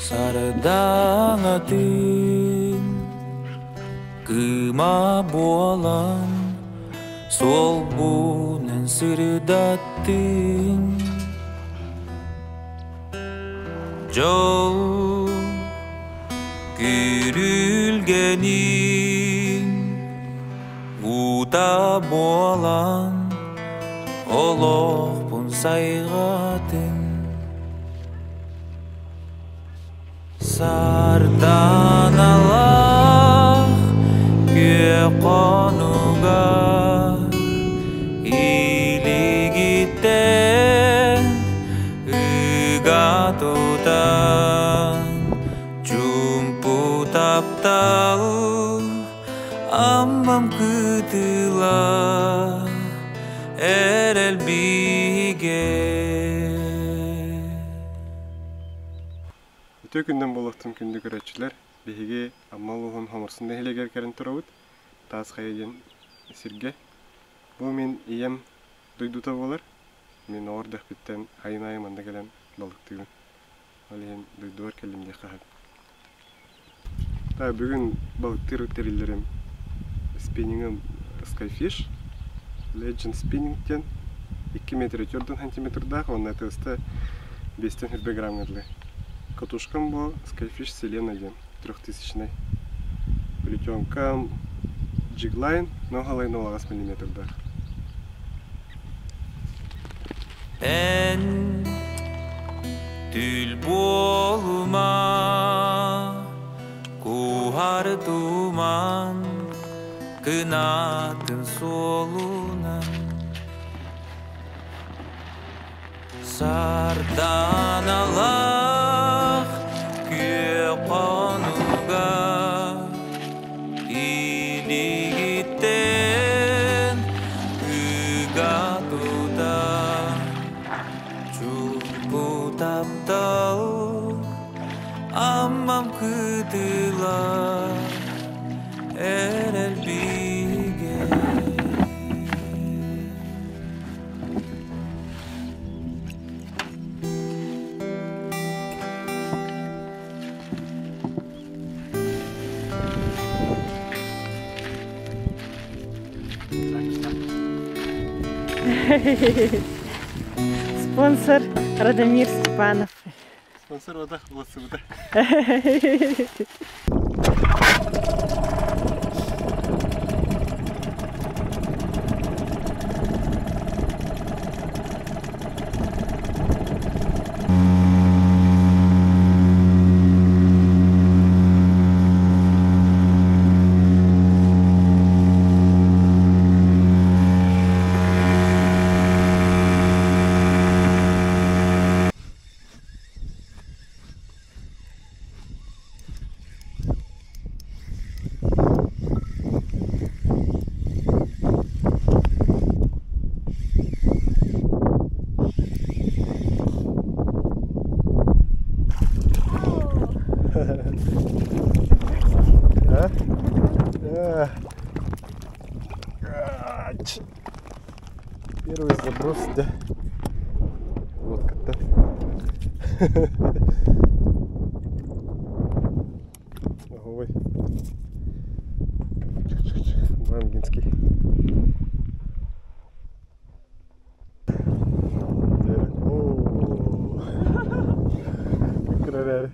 Sardangatin kemabualan sol bunen sirdatin jol gürülgenin uta boalan oloq pun saygatin Sardanalar konuga iligitten ygatutan jumpu taptal ammam kıtıla erel bige. Өтө күнден болуқтың күнді көрәтшілер, бейге аммал оғын хамырсында хелегер кәрін тұрауыд, таас қайден сірге. Бұл мен ием дойдута болар, мен ордық біттен айын анда кәлем балықтығын. Ол ең дойдуар кәлемде қағып. Бүгін балықтыр тәрелерім спиннингім Skyfish, Legend Spinningтен 2 метр 4 сантиметрдағы, оның әтісті 5-100 грамм ғырлы. Катушкам был Skyfish Selena 3000. Плетенкам Jiglайн, но галай 0,8 мм. En tül bolma kuhar duman kınatın solunan Sardanalar konuga iligitten ygatutan jumpu taptal ammam kıtıla erel bige. Спонсор Радомир Степанов. Спонсор вода, волосы вода. Первый заброс, да? Вот как-то. Ой. Мангинский. Краряри.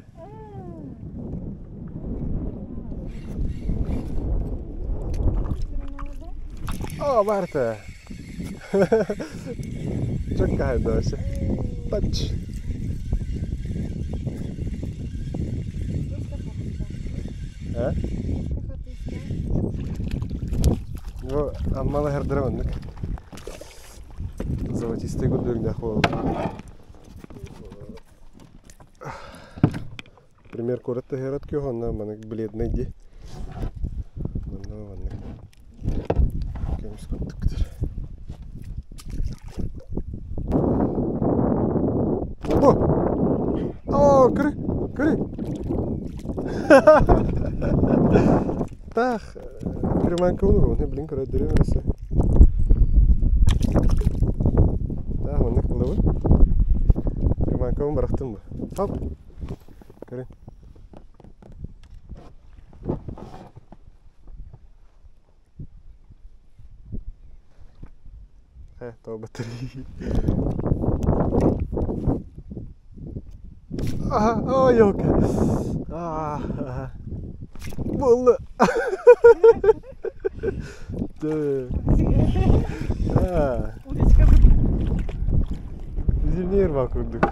О, Марта! Чекай досі. Тач. Ну, аммалы гардыраманнык. Золотистый гудырня холод. Пример коротко гератки гонна, манек бледный ди. Манна ванник. Кемс коттуктар. көрі. Так, приманка ұлығы, оны білін көрі дүрі өресі. Так, оны қылығы. Приманка ұлығы барақтың ба? Хоп, көрі. Тау батареи. Ой, ёлка. Болды. Удочка будет. Зимнер вакурдук.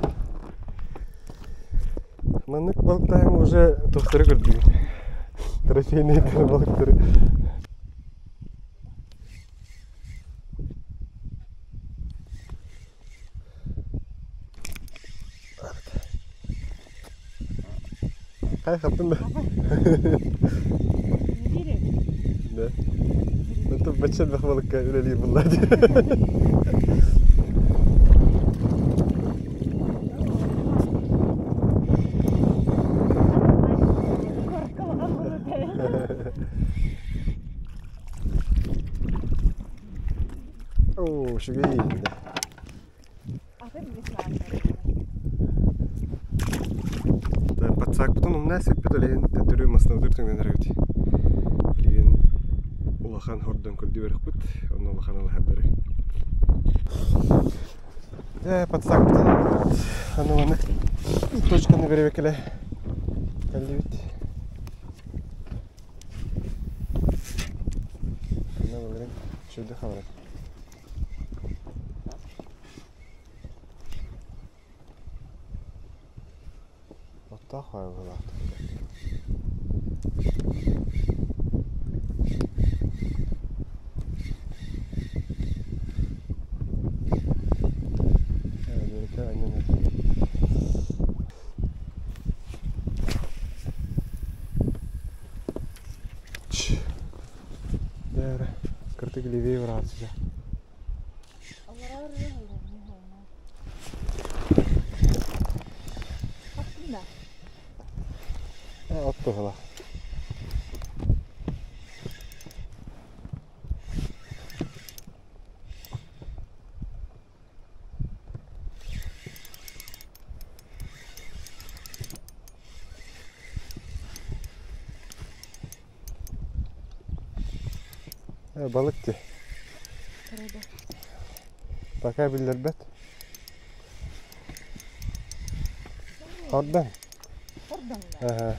Маннык балықтайым уже тоқтары көрдік. Трофейный балықтары. Қай қаптың ба? Не берем? Да. Это бачат бақбалыққа өлелер бұллар. О, шуға енді. Подсак потом умнасып бедолен тәтүрі масына өтіртіңден әрәуді. Білген улахан хордан көрді өрік бұд, оны улахан алы хәбдері. Подсак потом аны точканы бере бекелі. Кәлді бет. Кәлді болырын шөйді қабырады. Так, voilà. Där, kırtık livi var artık. Attı hala. Balıktı. Bakabilir bet. Oradan. Ага.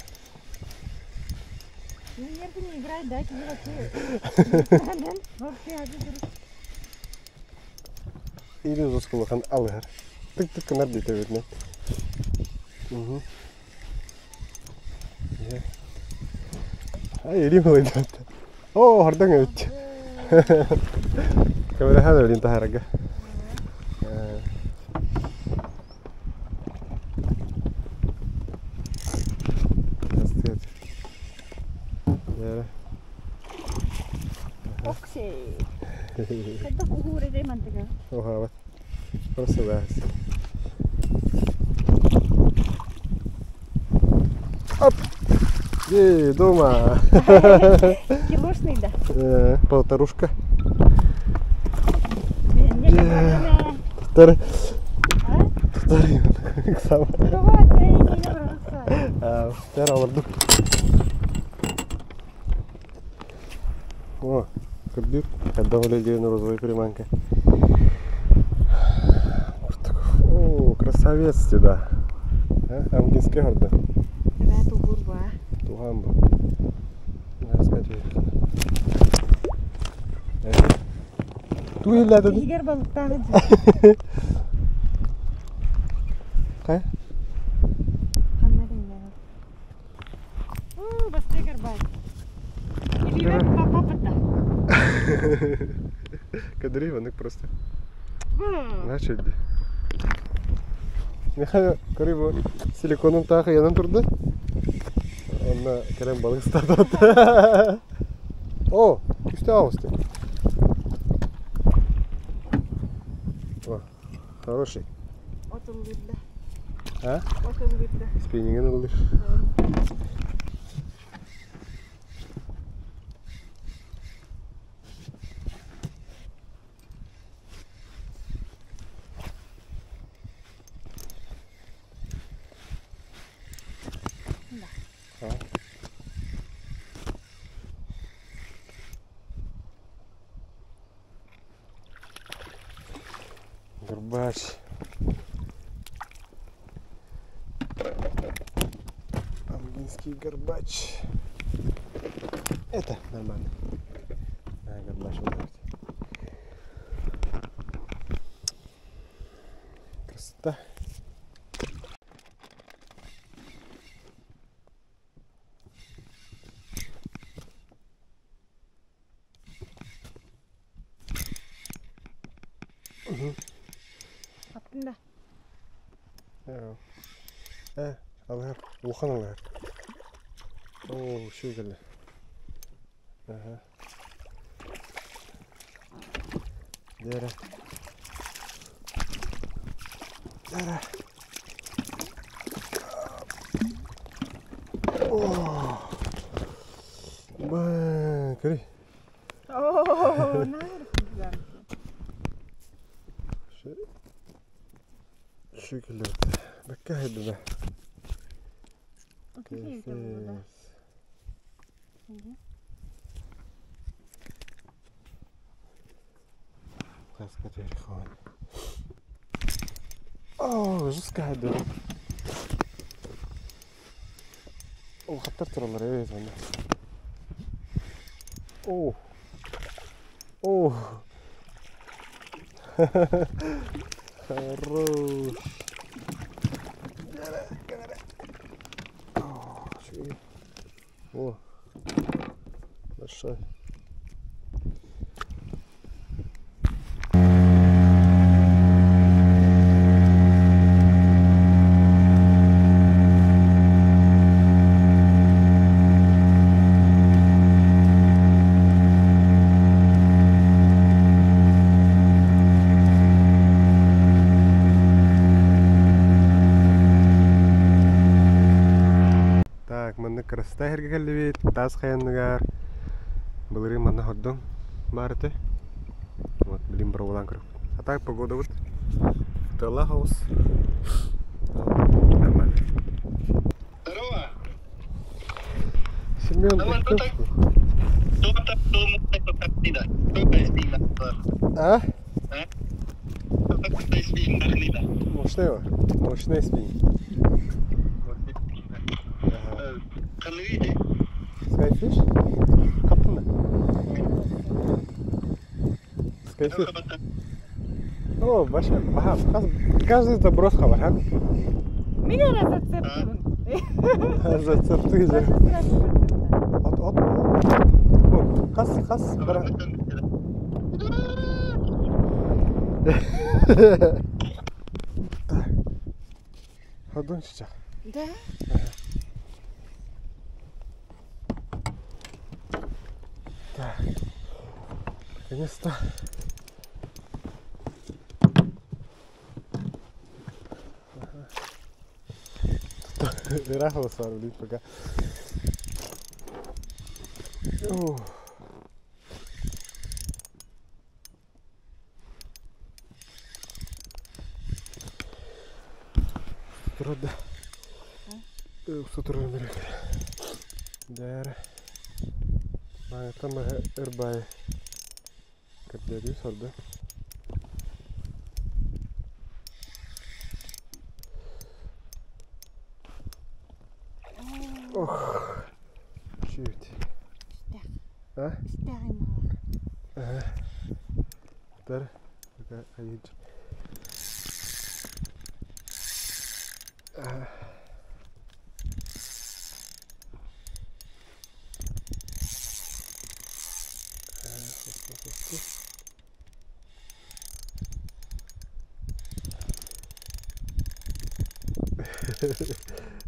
Ну, нервы не играть, дайте мне вообще обидно. Иди за скулахан алгар. Тык-тык кынар дейте берне. Ай, ирим ойнап. О, хордан өт. Камера хана өрин тахарага. Okei. Kato kuhuri deh mantiga. Oh, awat. Просто bahas. Оп! Ей, дома. Килошный, да? Полторушка. Второй. Второй. Сам. Второй вардук. О, кырдык. Когда вылезет розовая приманка. О, красавец сюда. Амкинский город. Это тургурба. Тугамба. Рассказывай. Туй ладно. Егер балықтағы Қай? Қандай деймін? Басты гарбай. Или папа-папа. Кадры ванык просто. Начали. Нехай көріп силиконын тағы янын тұрды. Онна керем балык стартады. О, күшті ауысты. О, хороший. Отылды. Ha? Otur gitti. Spinningin olur. Ha? Горбач. Амгинский горбач. Это нормально. Горбач вот так. Красота. Attın da. Ja. Alır. Volkan alır. Oo, şey geldi. Aha. Dere. Dere. Oh. Bakri. Oo, nerede güzel. Şu şekilde. Bakka hadi be. Okey, burada. Kaska telefon. Oh, жестко hadi. O خطرت والله evet والله. Oh. Oh. Хорош. О, большой. Маны красота хергелли бит, тас хаянныгар. Былыры маны ходдон барыты. Вот, блин, броволан кырып. А так погода вот. Тала хаус. Нормально. Здорово. Семен, Давай, ты кто так? Кто так tidak? А? Кто так tidak? Мощный его? Мощный спиннинг. Kan lu ini? Skyfish? Kaptın mı? Skyfish. О, вообще, ага, каждый заброс хавар, ха? Меня зацепил. Зацепты же. От. О, хас, бара. Так. Ходон сейчас. Да? Так. Наконец-то. Рахал сварблить пока. Трудно. Сутро мерек. Дэр. Там эрбай. Как дядю сорда. Ох. Чуть. А? Ага. Дар. Такая аид. Ага.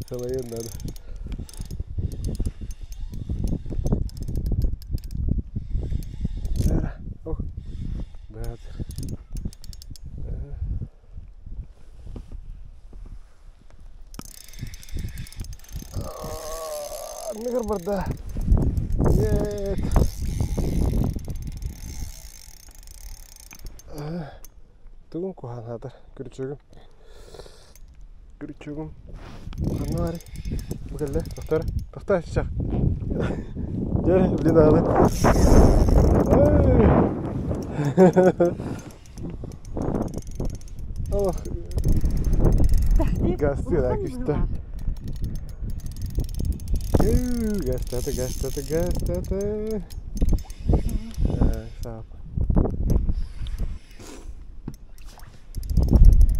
Солоен надо. Ох, брат. Тыгыр барда. Ет. Тугун куханадыр. Күрчөгүм. Ханары. Бүгелле, тоқтар, шақ. Жәрі, білін алы. Ох. Гасты, да, күшті. Гастаты. Сап.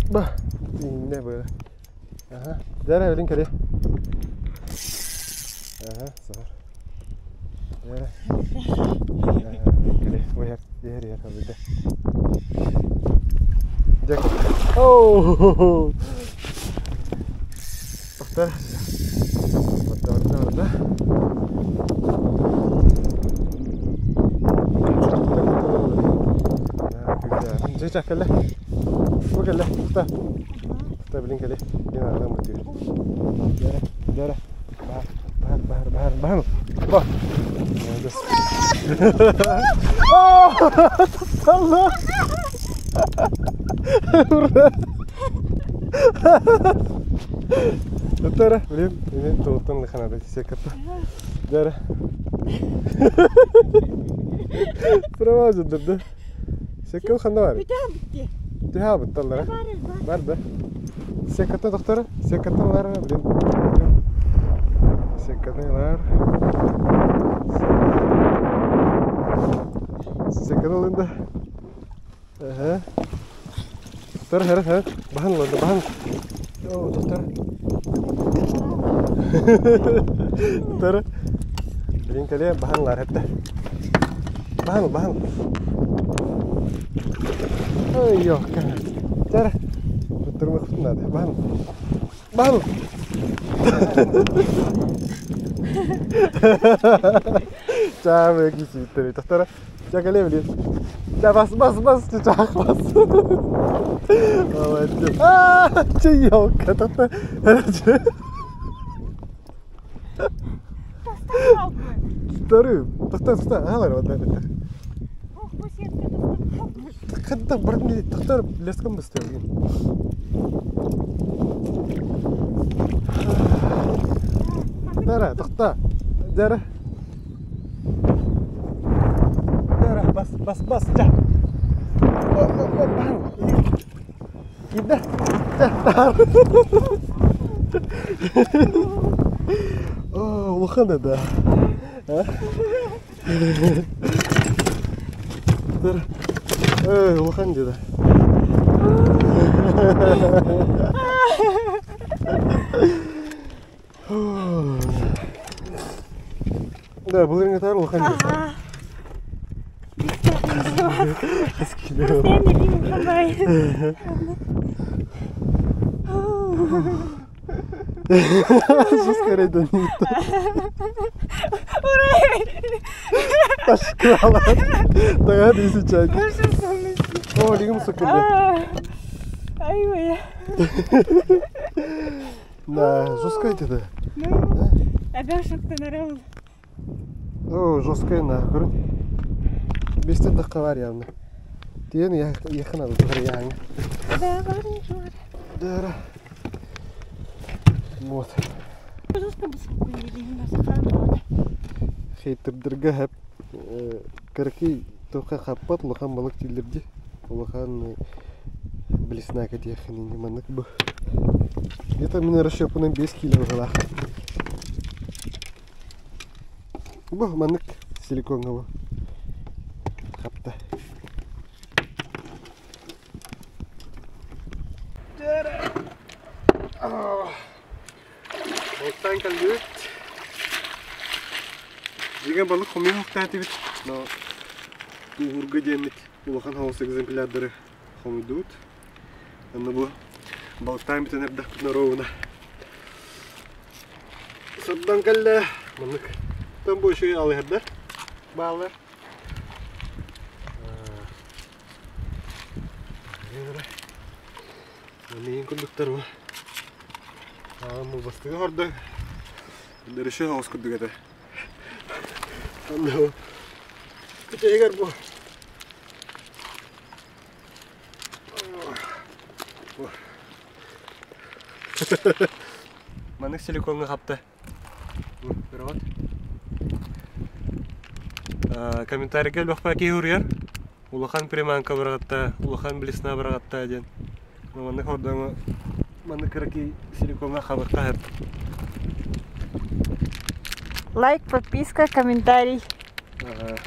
Ба, не böyle. Aha, jara bilin kali. Aha, sar. Jara. Kali, yer habide. Jacket. Oh! Doktor. Orada. Güzel. Jacket. Bakın lan, tutar. Bilin kali. Yine adam batıyor. Jara. Bahar. Bak. Oh! Allah! Tutar, bilin. Ini tutan lekan ada sekat. Jara. Pernah jadinya. Sekat kan var. Тиха батталлар. Бар да. Секатта доктор, секатталар, блин. Секатталар. Секаттал инде. Ага. Доктор, хэр. Бахан. О, доктор. Доктор. Блин, кале баханлар хэтте. Бахан. Ой, ёлка. Жара. Турмах надо. Бан. Чамы киситери. Доктор. Чакале блин. Да бас. Чак бас. Молодец. Че ёлка, доктор. Доктор, алар вода. Когда братни, доктор леском быстрее. Доктор. Жара. Бас. Да. Ида. О, лохана да. Лохан деда. Да, бүгін тар лохан деда. Скорее да не то. Ташкалат. Тага дейсі чайк. О, лигім сұқынды. Айвая. Да, жесткая деда. Әбәр шықты нарау. О, жесткая нахуй. 5 dakika var yani. Diğerini yakın aldı yani. Да, varmış var. Да. Вот. Жестко бы спокойнее, нас охраняют. Хейтердерге hep кырки тока каппат лохан балык тилерди. Лохан блесна кадия хинин маннык бу. Где-то меня расщепанным 5 кило гала. Бу маннык силиконовый. Капта. Болтан kaldı. Деген balık komik muhtati bit. No. Uğurga cennet. Ulakan havası egzemplarları komudut. Anne bu balıktan bir tane dak narovna. Sabdan kaldı. Manık. Tam bu şeyi alıyorlar. Bağlar. Ini konduktor bu. Mau pasti orada Дөреше хаус күрдүк эте. Анна. Китегер бу. Манык силиконга капты. Көрөт. Комментарийге бакпа кейурьер. Улахан приманка баргатта, улахан блесна баргатта ден. Манык ордоңо манык краки силиконга хабарта. Лайк, подписка, комментарий. Ага.